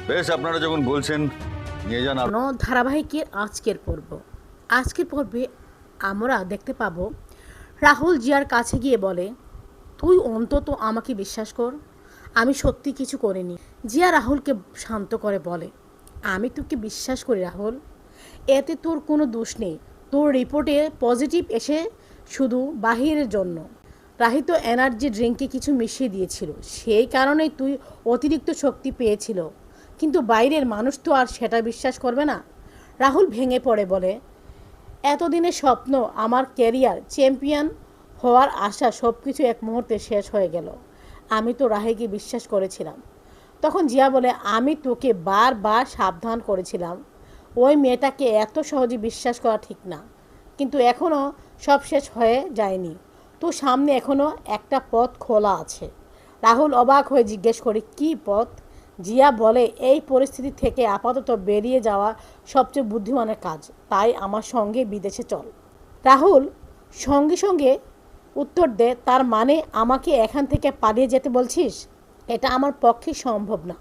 বেশ, আপনারা যখন বলছেন নিয়ে যান। ধারাবাহিকের আজকের পর্বে আমরা দেখতে পাবো রাহুল জিয়ার কাছে গিয়ে বলে, তুই অন্তত আমাকে বিশ্বাস কর, আমি সত্যি কিছু করিনি। জিয়া রাহুলকে শান্ত করে বলে, আমি তোকে বিশ্বাস করি রাহুল, এতে তোর কোনো দোষ নেই। তোর রিপোর্টে পজিটিভ এসে শুধু বাহিরের জন্য রাহিত এনার্জি ড্রিঙ্কে কিছু মিশিয়ে দিয়েছিল, সেই কারণেই তুই অতিরিক্ত শক্তি পেয়েছিল। কিন্তু বাইরের মানুষ তো আর সেটা বিশ্বাস করবে না। রাহুল ভেঙে পড়ে বলে, এতদিনের স্বপ্ন, আমার ক্যারিয়ার, চ্যাম্পিয়ন হওয়ার আশা, সব কিছু এক মুহূর্তে শেষ হয়ে গেল। আমি তো রাহিকে বিশ্বাস করেছিলাম। তখন জিয়া বলে, আমি তোকে বারবার সাবধান করেছিলাম ওই মেয়েটাকে এত সহজে বিশ্বাস করা ঠিক না। কিন্তু এখনও সব শেষ হয়ে যায়নি, তো সামনে এখনও একটা পথ খোলা আছে। রাহুল অবাক হয়ে জিজ্ঞেস করে, কী পথ? জিয়া বলে, এই পরিস্থিতি থেকে আপাতত বেরিয়ে যাওয়া সবচেয়ে বুদ্ধিমানের কাজ, তাই আমার সঙ্গে বিদেশে চল। রাহুল সঙ্গে সঙ্গে উত্তর দে, তার মানে আমাকে এখান থেকে পালিয়ে যেতে বলছিস? এটা আমার পক্ষে সম্ভব না।